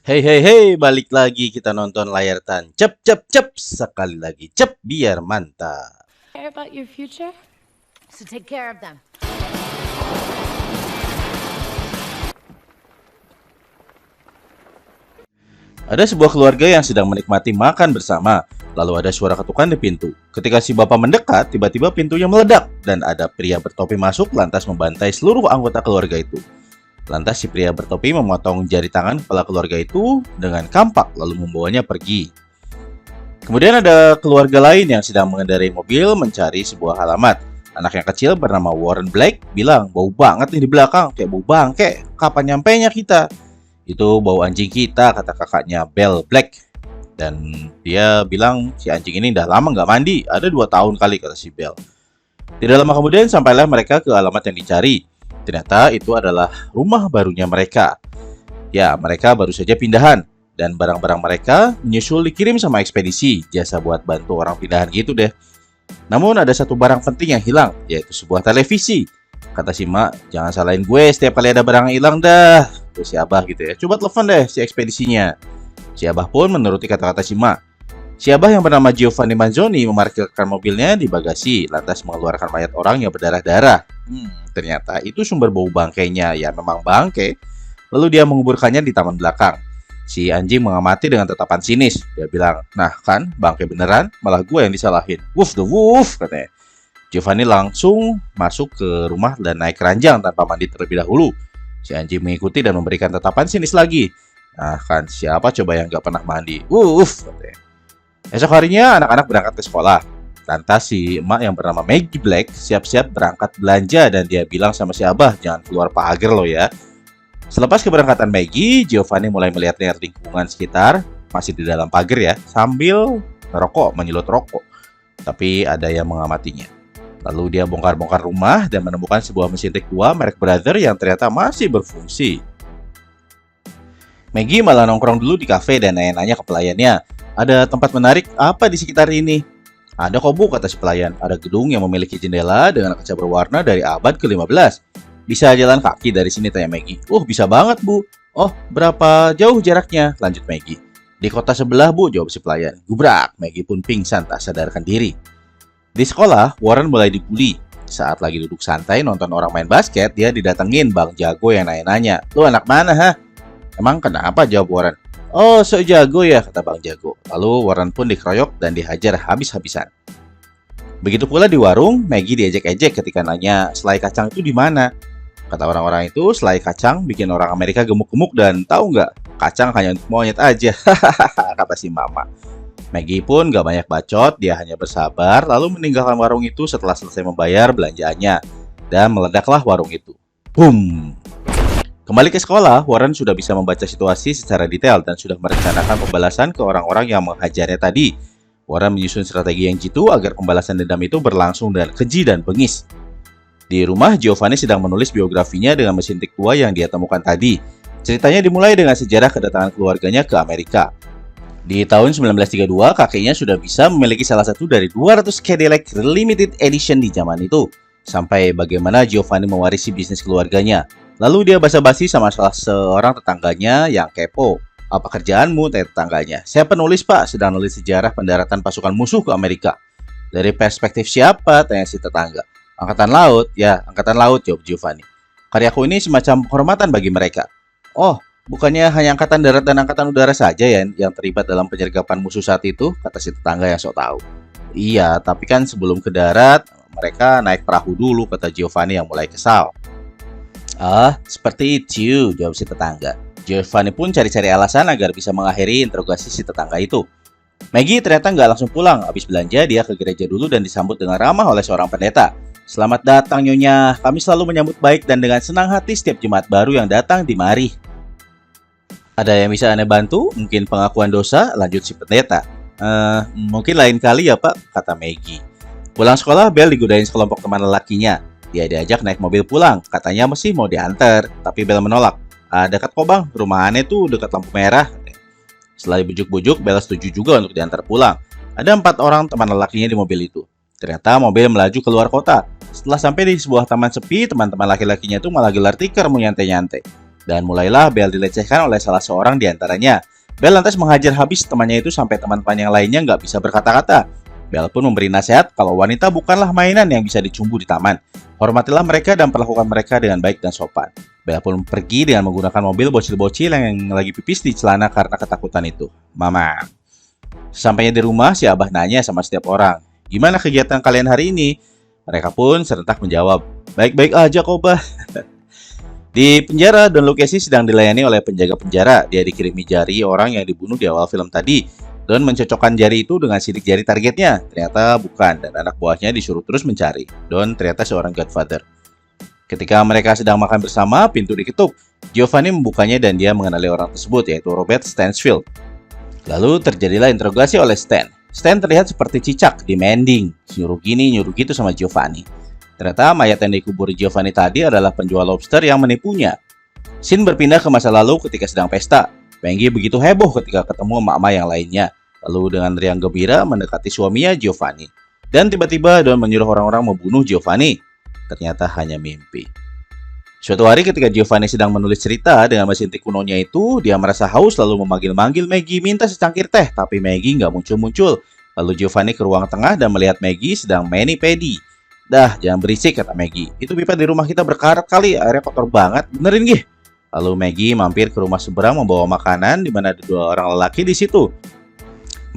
Hey hey hey, balik lagi kita nonton layar tancap cep cep sekali lagi cep biar mantap. Care about your future? So take care of them. Ada sebuah keluarga yang sedang menikmati makan bersama. Lalu ada suara ketukan di pintu. Ketika si bapak mendekat, tiba-tiba pintunya meledak dan ada pria bertopi masuk lantas membantai seluruh anggota keluarga itu. Lantas si pria bertopi memotong jari tangan kepala keluarga itu dengan kampak lalu membawanya pergi. Kemudian ada keluarga lain yang sedang mengendarai mobil mencari sebuah alamat. Anak yang kecil bernama Warren Black bilang, bau banget nih di belakang, kayak bau bangke, kapan nyampainya kita? Itu bau anjing kita, kata kakaknya Bell Black. Dan dia bilang si anjing ini udah lama nggak mandi, ada 2 tahun kali, kata si Bell. Tidak lama kemudian sampailah mereka ke alamat yang dicari. Ternyata itu adalah rumah barunya mereka. Ya, mereka baru saja pindahan. Dan barang-barang mereka menyusul dikirim sama ekspedisi, jasa buat bantu orang pindahan gitu deh. Namun ada satu barang penting yang hilang, yaitu sebuah televisi. Kata si Mak, jangan salahin gue setiap kali ada barang yang hilang dah. Terus si Abah gitu ya, coba telepon deh si ekspedisinya. Si Abah pun menuruti kata-kata si Mak. Si Abah yang bernama Giovanni Manzoni memarkirkan mobilnya di bagasi, lantas mengeluarkan mayat orang yang berdarah-darah. Ternyata itu sumber bau bangkainya, ya memang bangkai. Lalu dia menguburkannya di taman belakang. Si anjing mengamati dengan tatapan sinis. Dia bilang, nah kan, bangkai beneran, malah gue yang disalahin. Woof the woof, katanya. Giovanni langsung masuk ke rumah dan naik keranjang tanpa mandi terlebih dahulu. Si anjing mengikuti dan memberikan tatapan sinis lagi. Nah kan, siapa coba yang gak pernah mandi? Woof, katanya. Esok harinya anak-anak berangkat ke sekolah. Lantas si emak yang bernama Maggie Black siap-siap berangkat belanja dan dia bilang sama si Abah, jangan keluar pagar lo ya. Selepas keberangkatan Maggie, Giovanni mulai melihat-lihat lingkungan sekitar, masih di dalam pagar ya, sambil merokok, menyulut rokok. Tapi ada yang mengamatinya. Lalu dia bongkar-bongkar rumah dan menemukan sebuah mesin tik tua merek Brother yang ternyata masih berfungsi. Maggie malah nongkrong dulu di kafe dan nanya-nanya ke pelayannya, ada tempat menarik apa di sekitar ini? Ada kok bu, kata si pelayan, ada gedung yang memiliki jendela dengan kaca berwarna dari abad ke-15. Bisa jalan kaki dari sini, tanya Maggie. Bisa banget bu. Oh, berapa jauh jaraknya? Lanjut Maggie. Di kota sebelah bu, jawab si pelayan. Gubrak, Maggie pun pingsan tak sadarkan diri. Di sekolah, Warren mulai dibully. Saat lagi duduk santai nonton orang main basket, dia didatengin Bang Jago yang nanya-nanya. Lu anak mana ha? Emang kenapa, jawab Warren. Oh, sok jago ya, kata Bang Jago. Lalu Warren pun dikeroyok dan dihajar habis-habisan. Begitu pula di warung, Maggie diejek-ejek ketika nanya selai kacang itu di mana. Kata orang-orang itu, selai kacang bikin orang Amerika gemuk-gemuk dan tahu nggak, kacang hanya untuk monyet aja, kata si mama. Maggie pun gak banyak bacot, dia hanya bersabar lalu meninggalkan warung itu setelah selesai membayar belanjaannya. Dan meledaklah warung itu. Boom! Kembali ke sekolah, Warren sudah bisa membaca situasi secara detail dan sudah merencanakan pembalasan ke orang-orang yang menghajarnya tadi. Warren menyusun strategi yang jitu agar pembalasan dendam itu berlangsung dengan keji dan bengis. Di rumah, Giovanni sedang menulis biografinya dengan mesin tik tua yang dia temukan tadi. Ceritanya dimulai dengan sejarah kedatangan keluarganya ke Amerika. Di tahun 1932, kakeknya sudah bisa memiliki salah satu dari 200 Cadillac Limited Edition di zaman itu. Sampai bagaimana Giovanni mewarisi bisnis keluarganya. Lalu dia basa-basi sama salah seorang tetangganya yang kepo. Apa kerjaanmu, tetangganya? Saya penulis pak, sedang nulis sejarah pendaratan pasukan musuh ke Amerika. Dari perspektif siapa, tanya si tetangga. Angkatan laut, ya angkatan laut, jawab Giovanni. Karyaku ini semacam penghormatan bagi mereka. Oh, bukannya hanya angkatan darat dan angkatan udara saja ya yang terlibat dalam penyergapan musuh saat itu, kata si tetangga yang sok tahu. Iya, tapi kan sebelum ke darat, mereka naik perahu dulu, kata Giovanni yang mulai kesal. Ah, seperti itu, jawab si tetangga. Giovanni pun cari-cari alasan agar bisa mengakhiri interogasi si tetangga itu. Maggie ternyata nggak langsung pulang. Habis belanja, dia ke gereja dulu dan disambut dengan ramah oleh seorang pendeta. Selamat datang Nyonya, kami selalu menyambut baik dan dengan senang hati setiap jemaat baru yang datang di mari. Ada yang bisa Anda bantu? Mungkin pengakuan dosa? Lanjut si pendeta. Mungkin lain kali ya pak, kata Maggie. Pulang sekolah, Bell digodain sekelompok teman lelakinya. Dia diajak naik mobil pulang, katanya masih mau diantar, tapi Bell menolak. Dekat kok bang, rumahannya tuh dekat lampu merah. Setelah dibujuk-bujuk, Bell setuju juga untuk diantar pulang. Ada 4 orang teman lelakinya di mobil itu. Ternyata mobil melaju keluar kota. Setelah sampai di sebuah taman sepi, teman-teman laki-lakinya itu malah gelar tikar mau nyantai-nyantai. Dan mulailah Belle dilecehkan oleh salah seorang di antaranya. Belle lantas menghajar habis temannya itu sampai teman-teman yang lainnya nggak bisa berkata-kata. Belle pun memberi nasihat kalau wanita bukanlah mainan yang bisa dicumbu di taman. Hormatilah mereka dan perlakukan mereka dengan baik dan sopan. Belle pun pergi dengan menggunakan mobil bocil-bocil yang lagi pipis di celana karena ketakutan itu. Mama. Sesampainya di rumah, si Abah nanya sama setiap orang, "Gimana kegiatan kalian hari ini?" Mereka pun serentak menjawab, "Baik-baik aja kok, Bah." Di penjara, Don Lucchesi sedang dilayani oleh penjaga penjara. Dia dikirimi jari orang yang dibunuh di awal film tadi. Don mencocokkan jari itu dengan sidik jari targetnya. Ternyata bukan, dan anak buahnya disuruh terus mencari. Don ternyata seorang Godfather. Ketika mereka sedang makan bersama, pintu diketuk. Giovanni membukanya dan dia mengenali orang tersebut, yaitu Robert Stansfield. Lalu terjadilah interogasi oleh Stan. Stan terlihat seperti cicak, demanding, nyuruh gini, nyuruh gitu sama Giovanni. Ternyata mayat yang dikuburi Giovanni tadi adalah penjual lobster yang menipunya. Scene berpindah ke masa lalu ketika sedang pesta. Maggie begitu heboh ketika ketemu emak-emak yang lainnya. Lalu dengan riang gembira mendekati suaminya Giovanni. Dan tiba-tiba Don menyuruh orang-orang membunuh Giovanni. Ternyata hanya mimpi. Suatu hari ketika Giovanni sedang menulis cerita dengan mesin tik kunonya itu, dia merasa haus lalu memanggil-manggil Maggie minta secangkir teh, tapi Maggie nggak muncul-muncul. Lalu Giovanni ke ruang tengah dan melihat Maggie sedang mani-pedi. "Dah, jangan berisik," kata Maggie. "Itu pipa di rumah kita berkarat kali, airnya kotor banget. Benerin, Gih." Lalu Maggie mampir ke rumah seberang membawa makanan di mana ada 2 orang lelaki di situ.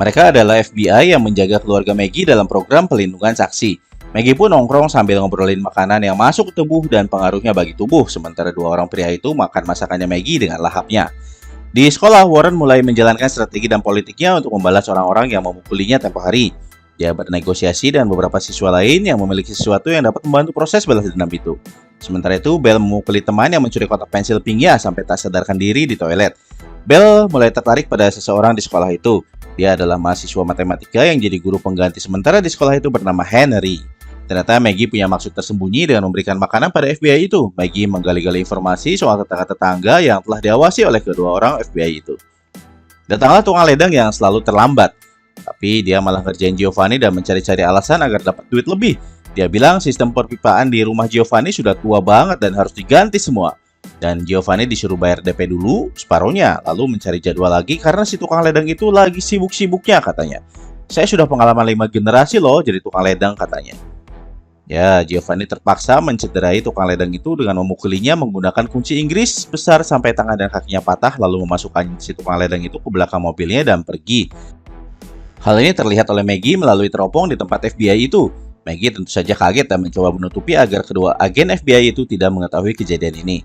Mereka adalah FBI yang menjaga keluarga Maggie dalam program pelindungan saksi. Maggie pun nongkrong sambil ngobrolin makanan yang masuk ke tubuh dan pengaruhnya bagi tubuh, sementara 2 orang pria itu makan masakannya Maggie dengan lahapnya. Di sekolah, Warren mulai menjalankan strategi dan politiknya untuk membalas orang-orang yang memukulinya tempo hari. Dia bernegosiasi dengan beberapa siswa lain yang memiliki sesuatu yang dapat membantu proses balas dendam itu. Sementara itu, Belle memukuli teman yang mencuri kotak pensil pinknya sampai tak sadarkan diri di toilet. Belle mulai tertarik pada seseorang di sekolah itu. Dia adalah mahasiswa matematika yang jadi guru pengganti sementara di sekolah itu bernama Henry. Ternyata Maggie punya maksud tersembunyi dengan memberikan makanan pada FBI itu. Maggie menggali-gali informasi soal tetangga-tetangga yang telah diawasi oleh kedua orang FBI itu. Datanglah tukang ledang yang selalu terlambat. Tapi dia malah ngerjain Giovanni dan mencari-cari alasan agar dapat duit lebih. Dia bilang sistem perpipaan di rumah Giovanni sudah tua banget dan harus diganti semua. Dan Giovanni disuruh bayar DP dulu, separuhnya, lalu mencari jadwal lagi karena si tukang ledang itu lagi sibuk-sibuknya katanya. "Saya sudah pengalaman 5 generasi loh jadi tukang ledang," katanya. Ya, Giovanni terpaksa mencederai tukang ledang itu dengan memukulinya menggunakan kunci Inggris besar sampai tangan dan kakinya patah lalu memasukkan si tukang ledang itu ke belakang mobilnya dan pergi. Hal ini terlihat oleh Maggie melalui teropong di tempat FBI itu. Maggie tentu saja kaget dan mencoba menutupi agar kedua agen FBI itu tidak mengetahui kejadian ini.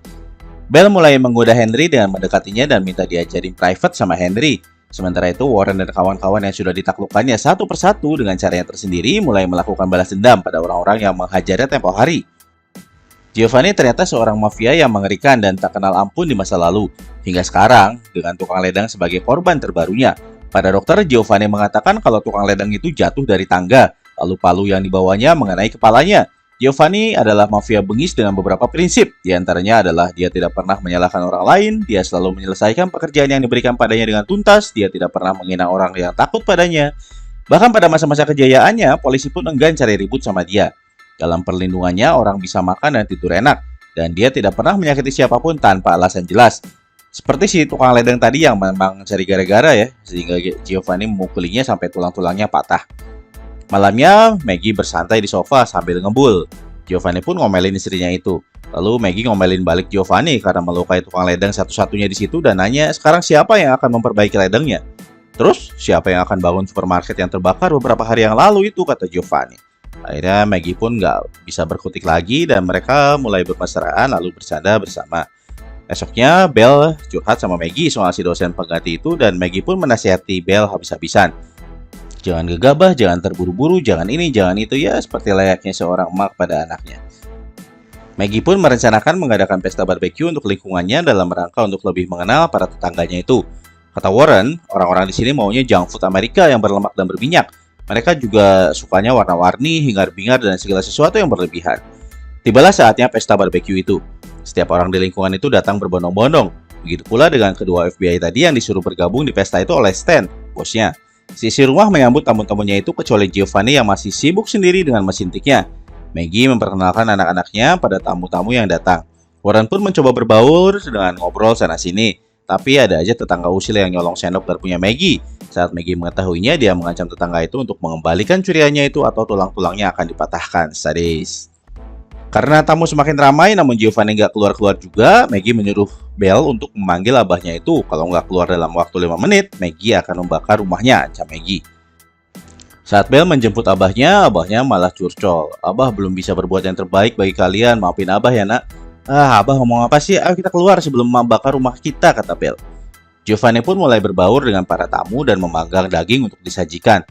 Belle mulai menggoda Henry dengan mendekatinya dan minta diajarin private sama Henry. Sementara itu, Warren dan kawan-kawan yang sudah ditaklukkannya satu persatu dengan caranya tersendiri mulai melakukan balas dendam pada orang-orang yang menghajarnya tempo hari. Giovanni ternyata seorang mafia yang mengerikan dan tak kenal ampun di masa lalu. Hingga sekarang, dengan tukang ledang sebagai korban terbarunya. Pada dokter, Giovanni mengatakan kalau tukang ledang itu jatuh dari tangga, lalu palu yang dibawanya mengenai kepalanya. Giovanni adalah mafia bengis dengan beberapa prinsip. Di antaranya adalah dia tidak pernah menyalahkan orang lain, dia selalu menyelesaikan pekerjaan yang diberikan padanya dengan tuntas, dia tidak pernah menghina orang yang takut padanya. Bahkan pada masa-masa kejayaannya, polisi pun enggan cari ribut sama dia. Dalam perlindungannya, orang bisa makan dan tidur enak, dan dia tidak pernah menyakiti siapapun tanpa alasan jelas. Seperti si tukang ledang tadi yang memang cari gara-gara ya, sehingga Giovanni memukulinya sampai tulang-tulangnya patah. Malamnya, Maggie bersantai di sofa sambil ngebul. Giovanni pun ngomelin istrinya itu. Lalu Maggie ngomelin balik Giovanni karena melukai tukang ledang satu-satunya di situ dan nanya sekarang siapa yang akan memperbaiki ledangnya. Terus, siapa yang akan bangun supermarket yang terbakar beberapa hari yang lalu itu, kata Giovanni. Akhirnya Maggie pun nggak bisa berkutik lagi dan mereka mulai bermesraan lalu bercanda bersama. Esoknya, Belle curhat sama Maggie soal si dosen pengganti itu dan Maggie pun menasihati Belle habis-habisan. Jangan gegabah, jangan terburu-buru, jangan ini, jangan itu ya, seperti layaknya seorang emak pada anaknya. Maggie pun merencanakan mengadakan pesta barbeque untuk lingkungannya dalam rangka untuk lebih mengenal para tetangganya itu. Kata Warren, orang-orang di sini maunya junk food Amerika yang berlemak dan berminyak. Mereka juga sukanya warna-warni, hingar-bingar, dan segala sesuatu yang berlebihan. Tibalah saatnya pesta barbeque itu. Setiap orang di lingkungan itu datang berbondong-bondong. Begitu pula dengan kedua FBI tadi yang disuruh bergabung di pesta itu oleh Stan, bosnya. Sisi rumah menyambut tamu-tamunya itu kecuali Giovanni yang masih sibuk sendiri dengan mesin tiknya. Maggie memperkenalkan anak-anaknya pada tamu-tamu yang datang. Warren pun mencoba berbaur dengan ngobrol sana-sini, tapi ada aja tetangga usil yang nyolong sendok garpunya Maggie. Saat Maggie mengetahuinya, dia mengancam tetangga itu untuk mengembalikan curiannya itu atau tulang-tulangnya akan dipatahkan. Sadis. Karena tamu semakin ramai namun Giovanni nggak keluar-keluar juga, Maggie menyuruh Belle untuk memanggil abahnya itu. Kalau nggak keluar dalam waktu 5 menit, Maggie akan membakar rumahnya, ancam Maggie. Saat Belle menjemput abahnya malah curcol. Abah belum bisa berbuat yang terbaik bagi kalian, maafin abah ya nak. Abah ngomong apa sih? Ayo kita keluar sebelum membakar rumah kita, kata Belle. Giovanni pun mulai berbaur dengan para tamu dan memanggang daging untuk disajikan.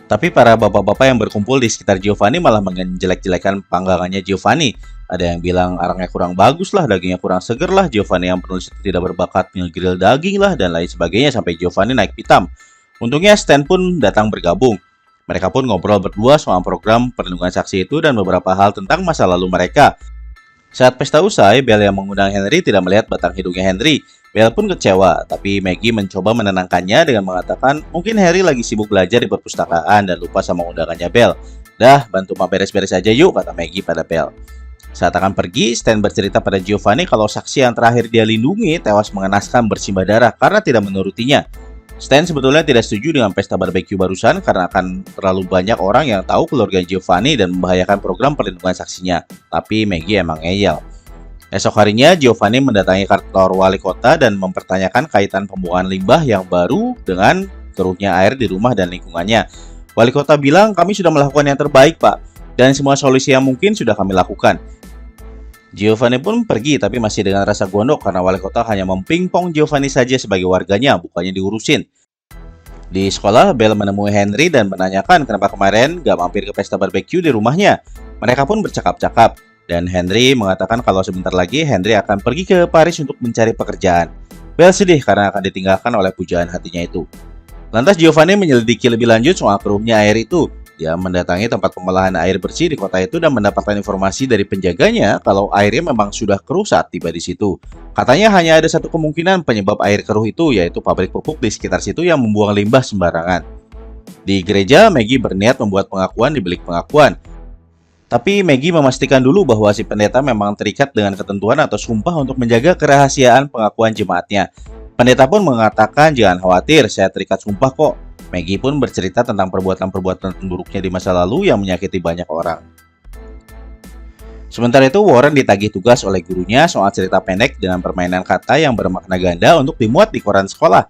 Tapi para bapak-bapak yang berkumpul di sekitar Giovanni malah menjelek-jelekan panggangannya Giovanni. Ada yang bilang arangnya kurang bagus lah, dagingnya kurang seger lah, Giovanni yang penulis itu tidak berbakat ngegrill daging lah, dan lain sebagainya sampai Giovanni naik pitam. Untungnya Stan pun datang bergabung. Mereka pun ngobrol berdua soal program perlindungan saksi itu dan beberapa hal tentang masa lalu mereka. Saat pesta usai, Belle yang mengundang Henry tidak melihat batang hidungnya Henry. Belle pun kecewa, tapi Maggie mencoba menenangkannya dengan mengatakan mungkin Harry lagi sibuk belajar di perpustakaan dan lupa sama undangannya Belle. Dah, bantu mah beres-beres aja yuk, kata Maggie pada Belle. Saat akan pergi, Stan bercerita pada Giovanni kalau saksi yang terakhir dia lindungi tewas mengenaskan bersimbah darah karena tidak menurutinya. Stan sebetulnya tidak setuju dengan pesta barbeque barusan karena akan terlalu banyak orang yang tahu keluarga Giovanni dan membahayakan program perlindungan saksinya. Tapi Maggie emang ngeyel. Esok harinya, Giovanni mendatangi kantor wali kota dan mempertanyakan kaitan pembuangan limbah yang baru dengan keruhnya air di rumah dan lingkungannya. Wali kota bilang, kami sudah melakukan yang terbaik, Pak, dan semua solusi yang mungkin sudah kami lakukan. Giovanni pun pergi, tapi masih dengan rasa gondok karena wali kota hanya mempingpong Giovanni saja sebagai warganya, bukannya diurusin. Di sekolah, Belle menemui Henry dan menanyakan kenapa kemarin gak mampir ke pesta barbeque di rumahnya. Mereka pun bercakap-cakap. Dan Henry mengatakan kalau sebentar lagi Henry akan pergi ke Paris untuk mencari pekerjaan. Belle sedih karena akan ditinggalkan oleh pujaan hatinya itu. Lantas Giovanni menyelidiki lebih lanjut soal keruhnya air itu. Dia mendatangi tempat pengolahan air bersih di kota itu dan mendapatkan informasi dari penjaganya kalau airnya memang sudah keruh saat tiba di situ. Katanya hanya ada satu kemungkinan penyebab air keruh itu, yaitu pabrik pupuk di sekitar situ yang membuang limbah sembarangan. Di gereja, Maggie berniat membuat pengakuan di bilik pengakuan. Tapi Maggie memastikan dulu bahwa si pendeta memang terikat dengan ketentuan atau sumpah untuk menjaga kerahasiaan pengakuan jemaatnya. Pendeta pun mengatakan jangan khawatir, saya terikat sumpah kok. Maggie pun bercerita tentang perbuatan-perbuatan buruknya di masa lalu yang menyakiti banyak orang. Sementara itu, Warren ditagih tugas oleh gurunya soal cerita pendek dengan permainan kata yang bermakna ganda untuk dimuat di koran sekolah.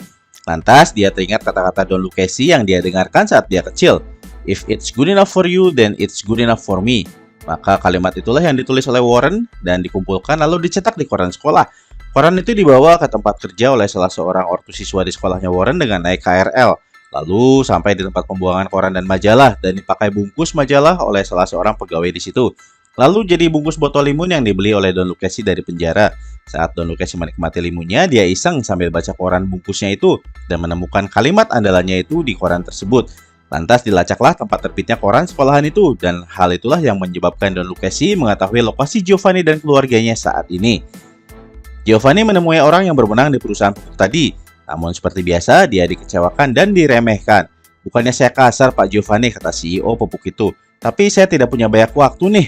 Lantas, dia teringat kata-kata Don Lucchesi yang dia dengarkan saat dia kecil. If it's good enough for you, then it's good enough for me. Maka kalimat itulah yang ditulis oleh Warren dan dikumpulkan lalu dicetak di koran sekolah. Koran itu dibawa ke tempat kerja oleh salah seorang ortu siswa di sekolahnya Warren dengan naik KRL. Lalu sampai di tempat pembuangan koran dan majalah dan dipakai bungkus majalah oleh salah seorang pegawai di situ. Lalu jadi bungkus botol limun yang dibeli oleh Don Lucchesi dari penjara. Saat Don Lucchesi menikmati limunnya, dia iseng sambil baca koran bungkusnya itu dan menemukan kalimat andalannya itu di koran tersebut. Lantas dilacaklah tempat terbitnya koran sekolahan itu dan hal itulah yang menyebabkan Don Lucchesi mengetahui lokasi Giovanni dan keluarganya saat ini. Giovanni menemui orang yang berwenang di perusahaan pupuk tadi, namun seperti biasa dia dikecewakan dan diremehkan. Bukannya saya kasar Pak Giovanni, kata CEO pupuk itu, tapi saya tidak punya banyak waktu nih.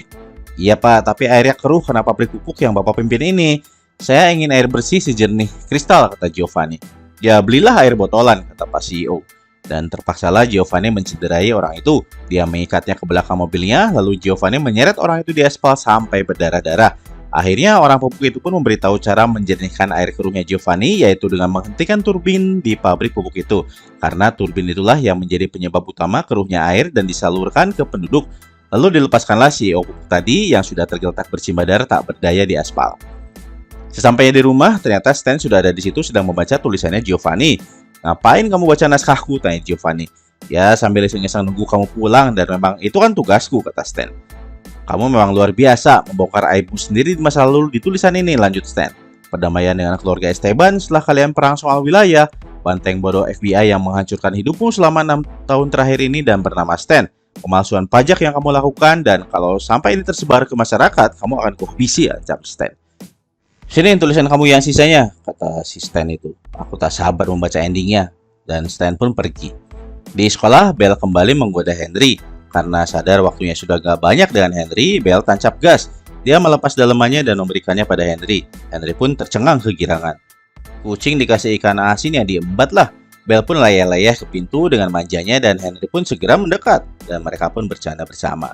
Iya Pak, tapi airnya keruh karena pabrik pupuk yang Bapak pimpin ini. Saya ingin air bersih sejernih kristal, kata Giovanni. Ya belilah air botolan, kata Pak CEO. Dan terpaksalah Giovanni mencederai orang itu. Dia mengikatnya ke belakang mobilnya, lalu Giovanni menyeret orang itu di aspal sampai berdarah-darah. Akhirnya orang pupuk itu pun memberitahu cara menjernihkan air keruhnya Giovanni, yaitu dengan menghentikan turbin di pabrik pupuk itu. Karena turbin itulah yang menjadi penyebab utama keruhnya air dan disalurkan ke penduduk. Lalu dilepaskanlah CEO pupuk tadi yang sudah tergeletak bersimbah darah tak berdaya di aspal. Sesampainya di rumah, ternyata Stan sudah ada di situ sedang membaca tulisannya Giovanni. Ngapain kamu baca naskahku? Tanya Giovanni. Ya sambil iseng-iseng nunggu kamu pulang dan memang itu kan tugasku, kata Stan. Kamu memang luar biasa membongkar aibmu sendiri di masa lalu di tulisan ini, lanjut Stan. Perdamaian dengan keluarga Esteban setelah kalian perang soal wilayah, banteng bodoh FBI yang menghancurkan hidupmu selama 6 tahun terakhir ini dan bernama Stan, pemalsuan pajak yang kamu lakukan dan kalau sampai ini tersebar ke masyarakat, kamu akan kuhabisi, ancam Stan. Sini tulisan kamu yang sisanya, kata si Stan itu. Aku tak sabar membaca endingnya. Dan Stan pun pergi. Di sekolah, Belle kembali menggoda Henry. Karena sadar waktunya sudah gak banyak dengan Henry, Belle tancap gas. Dia melepas dalemannya dan memberikannya pada Henry. Henry pun tercengang kegirangan. Kucing dikasih ikan asin yang diembat lah. Belle pun layah-layah ke pintu dengan manjanya dan Henry pun segera mendekat. Dan mereka pun bercanda bersama.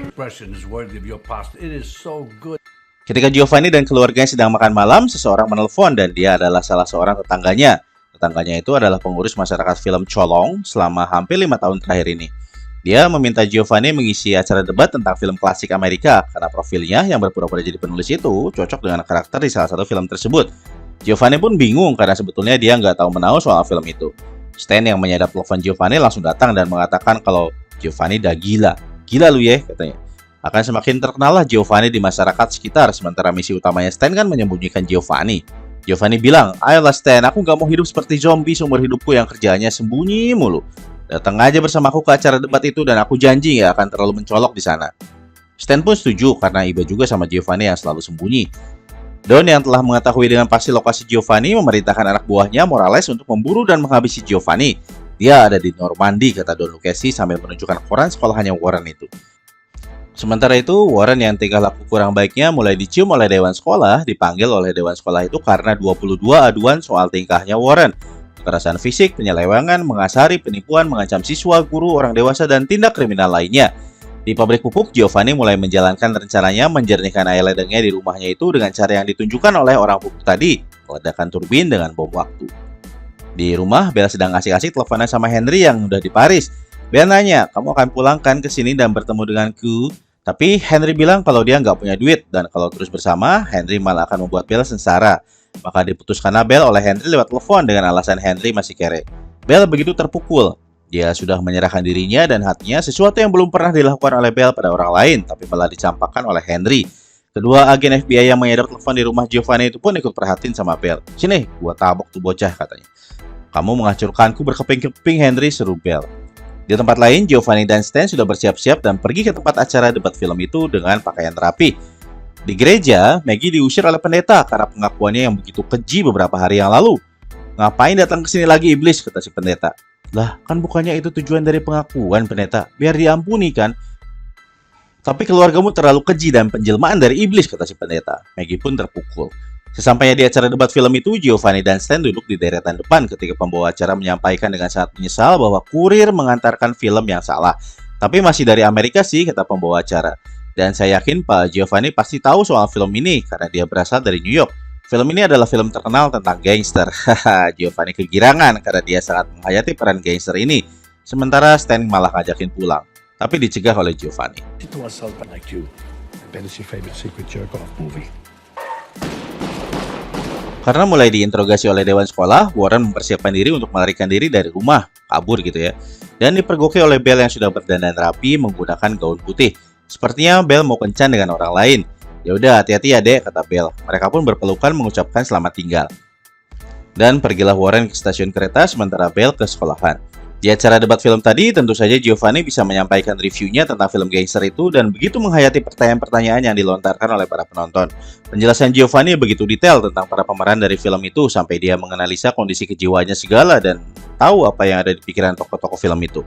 Expression is worthy of your pasta. It is so good. Ketika Giovanni dan keluarganya sedang makan malam, seseorang menelpon dan dia adalah salah seorang tetangganya. Tetangganya itu adalah pengurus masyarakat film Cholong selama hampir 5 tahun terakhir ini. Dia meminta Giovanni mengisi acara debat tentang film klasik Amerika karena profilnya yang berpura-pura jadi penulis itu cocok dengan karakter di salah satu film tersebut. Giovanni pun bingung karena sebetulnya dia nggak tahu menahu soal film itu. Stan yang menyadap telepon Giovanni langsung datang dan mengatakan kalau Giovanni dah gila. Gila lu ya, katanya. Akan semakin terkenallah Giovanni di masyarakat sekitar, sementara misi utamanya Stan kan menyembunyikan Giovanni. Giovanni bilang, ayolah Stan, aku gak mau hidup seperti zombie seumur hidupku yang kerjaannya sembunyi mulu. Datang aja bersamaku ke acara debat itu dan aku janji gak akan terlalu mencolok di sana. Stan pun setuju karena iba juga sama Giovanni yang selalu sembunyi. Don yang telah mengetahui dengan pasti lokasi Giovanni memerintahkan anak buahnya Morales untuk memburu dan menghabisi Giovanni. Dia ada di Normandy, kata Don Lucchesi sambil menunjukkan koran sekolahannya Warren itu. Sementara itu, Warren yang tingkah laku kurang baiknya mulai dicium oleh Dewan Sekolah, dipanggil oleh Dewan Sekolah itu karena 22 aduan soal tingkahnya Warren. Kekerasan fisik, penyelewengan, mengasari, penipuan, mengancam siswa, guru, orang dewasa, dan tindak kriminal lainnya. Di pabrik pupuk, Giovanni mulai menjalankan rencananya menjernihkan air ledengnya di rumahnya itu dengan cara yang ditunjukkan oleh orang pupuk tadi, meledakan turbin dengan bom waktu. Di rumah, Belle sedang asik-asik teleponan sama Henry yang udah di Paris. Belle nanya, kamu akan pulangkan ke sini dan bertemu denganku? Tapi Henry bilang kalau dia nggak punya duit dan kalau terus bersama, Henry malah akan membuat Belle sengsara. Maka diputuskanlah Belle oleh Henry lewat telepon dengan alasan Henry masih kere. Belle begitu terpukul. Dia sudah menyerahkan dirinya dan hatinya sesuatu yang belum pernah dilakukan oleh Belle pada orang lain, tapi malah dicampakkan oleh Henry. Kedua agen FBI yang menyadap telepon di rumah Giovanni itu pun ikut perhatiin sama Belle. Sini, gua tabok tuh bocah, katanya. Kamu menghancurkanku berkeping-keping, Henry, seru Belle. Di tempat lain, Giovanni dan Stan sudah bersiap-siap dan pergi ke tempat acara debat film itu dengan pakaian rapi. Di gereja, Maggie diusir oleh pendeta karena pengakuannya yang begitu keji beberapa hari yang lalu. Ngapain datang ke sini lagi iblis, kata si pendeta. Lah, kan bukannya itu tujuan dari pengakuan, pendeta, biar diampuni kan? Tapi keluargamu terlalu keji dan penjelmaan dari iblis, kata si pendeta. Maggie pun terpukul. Sesampainya di acara debat film itu, Giovanni dan Stan duduk di deretan depan ketika pembawa acara menyampaikan dengan sangat menyesal bahwa kurir mengantarkan film yang salah. Tapi masih dari Amerika sih, kata pembawa acara. Dan saya yakin Pak Giovanni pasti tahu soal film ini karena dia berasal dari New York. Film ini adalah film terkenal tentang gangster. Haha, Giovanni kegirangan karena dia sangat menghayati peran gangster ini. Sementara Stan malah ngajakin pulang, tapi dicegah oleh Giovanni. To myself, but like you, I bet it's your favorite secret jerk-off movie. Karena mulai diinterogasi oleh Dewan Sekolah, Warren mempersiapkan diri untuk melarikan diri dari rumah, kabur gitu ya. Dan dipergoki oleh Belle yang sudah berdandan rapi menggunakan gaun putih. Sepertinya Belle mau kencan dengan orang lain. Ya udah, hati-hati ya dek, kata Belle. Mereka pun berpelukan mengucapkan selamat tinggal. Dan pergilah Warren ke stasiun kereta sementara Belle ke sekolahan. Di acara debat film tadi, tentu saja Giovanni bisa menyampaikan reviewnya tentang film gangster itu dan begitu menghayati pertanyaan-pertanyaan yang dilontarkan oleh para penonton. Penjelasan Giovanni begitu detail tentang para pemeran dari film itu sampai dia menganalisa kondisi kejiwaannya segala dan tahu apa yang ada di pikiran tokoh-tokoh film itu.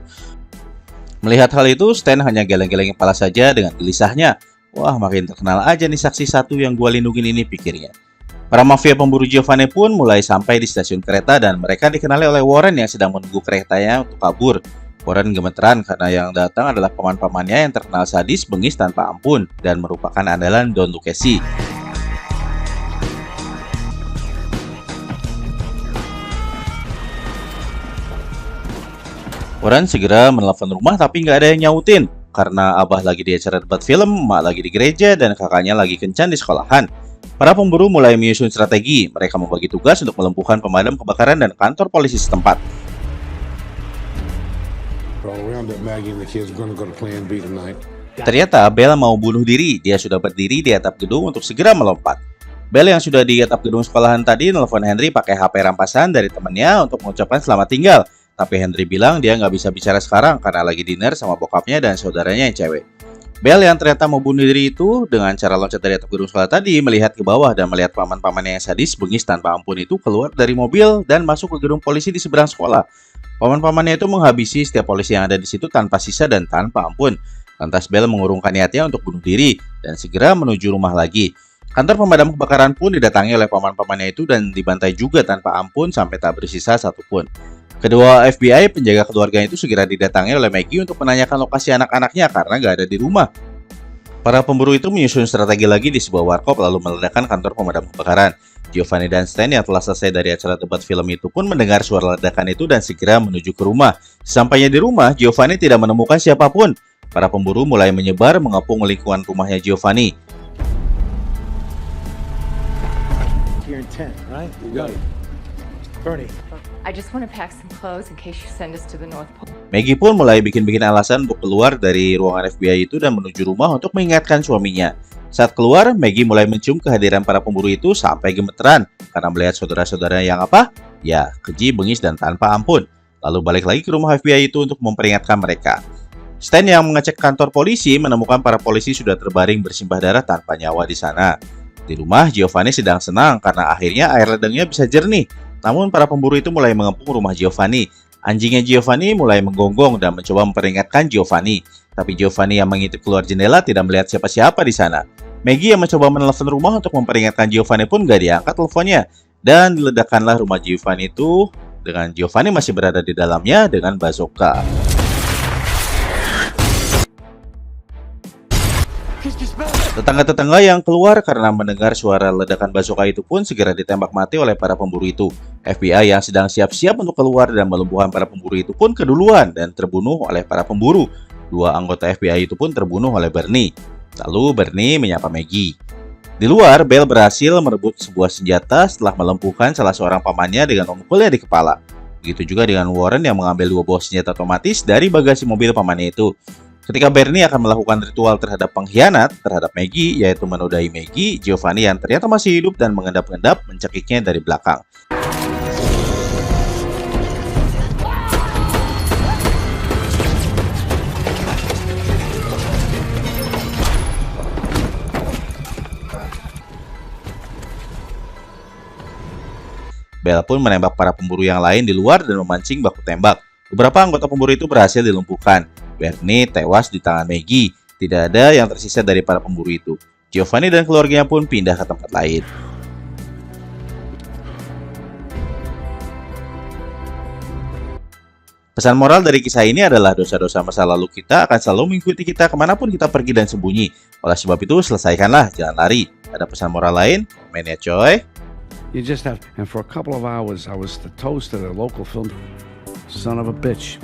Melihat hal itu, Stan hanya geleng-geleng kepala saja dengan gelisahnya. Wah, makin terkenal aja nih saksi satu yang gua lindungin ini, pikirnya. Para mafia pemburu Giovanni pun mulai sampai di stasiun kereta dan mereka dikenali oleh Warren yang sedang menunggu keretanya untuk kabur. Warren gemeteran karena yang datang adalah paman-pamannya yang terkenal sadis, bengis tanpa ampun dan merupakan andalan Don Lucchesi. Warren segera menelpon rumah tapi nggak ada yang nyautin karena abah lagi di acara debat film, emak lagi di gereja, dan kakaknya lagi kencan di sekolahan. Para pemburu mulai menyusun strategi. Mereka membagi tugas untuk melumpuhkan pemadam kebakaran dan kantor polisi setempat. Ternyata Belle mau bunuh diri. Dia sudah berdiri di atap gedung untuk segera melompat. Belle yang sudah di atap gedung sekolahan tadi nelfon Henry pakai HP rampasan dari temannya untuk mengucapkan selamat tinggal. Tapi Henry bilang dia nggak bisa bicara sekarang karena lagi dinner sama bokapnya dan saudaranya yang cewek. Bel yang ternyata mau bunuh diri itu dengan cara loncat dari atap gedung sekolah tadi melihat ke bawah dan melihat paman-pamannya yang sadis bengis tanpa ampun itu keluar dari mobil dan masuk ke gedung polisi di seberang sekolah. Paman-pamannya itu menghabisi setiap polisi yang ada di situ tanpa sisa dan tanpa ampun. Lantas Bel mengurungkan niatnya untuk bunuh diri dan segera menuju rumah lagi. Kantor pemadam kebakaran pun didatangi oleh paman-pamannya itu dan dibantai juga tanpa ampun sampai tak bersisa satupun. Kedua FBI penjaga keluarganya itu segera didatangi oleh Maggie untuk menanyakan lokasi anak-anaknya karena gak ada di rumah. Para pemburu itu menyusun strategi lagi di sebuah warkop lalu meledakkan kantor pemadam kebakaran. Giovanni dan Stan yang telah selesai dari acara debat film itu pun mendengar suara ledakan itu dan segera menuju ke rumah. Sampainya di rumah, Giovanni tidak menemukan siapapun. Para pemburu mulai menyebar mengepung lingkungan rumahnya Giovanni. Your intent, right? You got it. Bernie. I just want to pack some clothes in case you send us to the North Pole. Maggie pun mulai bikin alasan untuk keluar dari ruangan FBI itu dan menuju rumah untuk mengingatkan suaminya. Saat keluar, Maggie mulai mencium kehadiran para pemburu itu sampai gemeteran karena melihat saudara-saudaranya yang apa? Ya, keji, bengis, dan tanpa ampun. Lalu balik lagi ke rumah FBI itu untuk memperingatkan mereka. Stan yang mengecek kantor polisi menemukan para polisi sudah terbaring bersimbah darah tanpa nyawa di sana. Di rumah, Giovanni sedang senang karena akhirnya air ledengnya bisa jernih. Namun para pemburu itu mulai mengepung rumah Giovanni. Anjingnya Giovanni mulai menggonggong dan mencoba memperingatkan Giovanni. Tapi Giovanni yang mengintip keluar jendela tidak melihat siapa-siapa di sana. Maggie yang mencoba menelepon rumah untuk memperingatkan Giovanni pun gak diangkat teleponnya. Dan diledakkanlah rumah Giovanni itu dengan Giovanni masih berada di dalamnya dengan bazooka. Tetangga-tetangga yang keluar karena mendengar suara ledakan bazooka itu pun segera ditembak mati oleh para pemburu itu. FBI yang sedang siap-siap untuk keluar dan melumpuhkan para pemburu itu pun keduluan dan terbunuh oleh para pemburu. Dua anggota FBI itu pun terbunuh oleh Bernie. Lalu Bernie menyapa Maggie. Di luar, Bel berhasil merebut sebuah senjata setelah melumpuhkan salah seorang pamannya dengan memukulnya di kepala. Begitu juga dengan Warren yang mengambil dua buah senjata otomatis dari bagasi mobil pamannya itu. Ketika Bernie akan melakukan ritual terhadap pengkhianat terhadap Maggie, yaitu menodai Maggie, Giovanni yang ternyata masih hidup dan mengendap-endap mencekiknya dari belakang. Bel pun menembak para pemburu yang lain di luar dan memancing baku tembak. Beberapa anggota pemburu itu berhasil dilumpuhkan. Bernie tewas di tangan Maggie. Tidak ada yang tersisa dari para pemburu itu. Giovanni dan keluarganya pun pindah ke tempat lain. Pesan moral dari kisah ini adalah dosa-dosa masa lalu kita akan selalu mengikuti kita kemanapun kita pergi dan sembunyi. Oleh sebab itu, selesaikanlah jalan lari. Ada pesan moral lain? Komen ya coy. You just have, and for a couple of hours, I was the toast of the local film. Son of a bitch.